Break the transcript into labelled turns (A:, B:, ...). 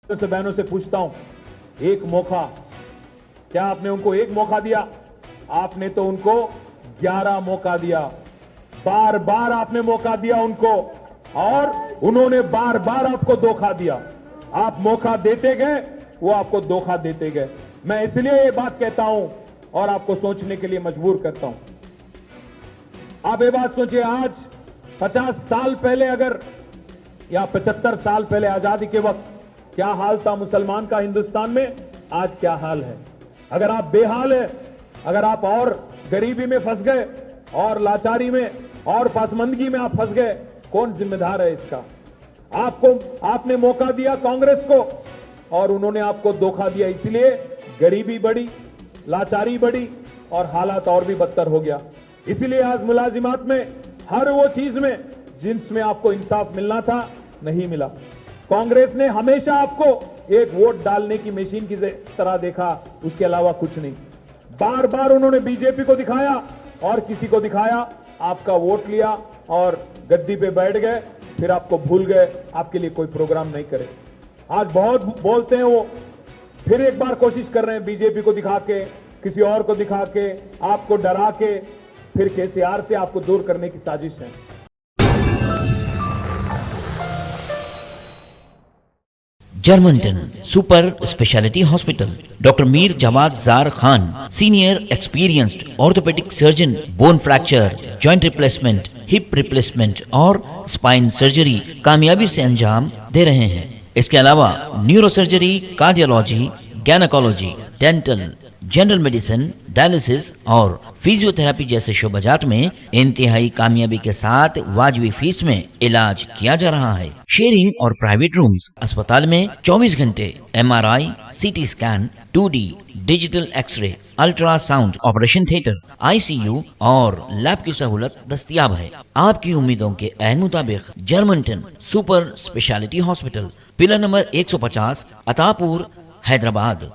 A: से बहनों से पूछता हूं, एक मौका, क्या आपने उनको एक मौका दिया? आपने तो उनको 11 मौका दिया। बार बार आपने मौका दिया उनको और उन्होंने बार बार आपको धोखा दिया। आप मौका देते गए, वो आपको धोखा देते गए। मैं इसलिए ये बात कहता हूं और आपको सोचने के लिए मजबूर करता हूं। आप ये बात सोचिए, आज 50 साल पहले अगर या 75 साल पहले आजादी के वक्त क्या हाल था मुसलमान का हिंदुस्तान में, आज क्या हाल है। अगर आप बेहाल है, अगर आप और गरीबी में फंस गए और लाचारी में और पासमंदगी में आप फंस गए, कौन जिम्मेदार है इसका? आपने मौका दिया कांग्रेस को और उन्होंने आपको धोखा दिया, इसलिए गरीबी बढ़ी, लाचारी बढ़ी और हालात और भी बदतर हो गया। इसीलिए आज मुलाजिमात में हर वो चीज में जिसमें आपको इंसाफ मिलना था, नहीं मिला। कांग्रेस ने हमेशा आपको एक वोट डालने की मशीन की तरह देखा, उसके अलावा कुछ नहीं। बार बार उन्होंने बीजेपी को दिखाया और किसी को दिखाया, आपका वोट लिया और गद्दी पे बैठ गए, फिर आपको भूल गए, आपके लिए कोई प्रोग्राम नहीं करे। आज बहुत बोलते हैं वो, फिर एक बार कोशिश कर रहे हैं बीजेपी को दिखा के, किसी और को दिखा के, आपको डरा के, फिर केसीआर से आपको दूर करने की साजिश है।
B: Germanten super speciality hospital, doctor Mir Jawad Jar Khan, senior experienced orthopaedic surgeon, bone fracture, joint replacement, hip replacement और स्पाइन सर्जरी कामयाबी से अंजाम दे रहे हैं। इसके अलावा neuro surgery, cardiology, gynaecology, dental, general medicine, dialysis और फिजियोथेरेपी जैसे शोबाजात में इंतहाई कामयाबी के साथ वाजबी फीस में इलाज किया जा रहा है। शेयरिंग और प्राइवेट रूम्स, अस्पताल में 24 घंटे MRI, CT scan, 2D digital x-ray, ultrasound, operation theatre, ICU और लैब की सहूलत दस्तयाब है। आपकी उम्मीदों के ऐन मुताबिक Germanten super speciality hospital, pillar number 150, Attapur, Hyderabad.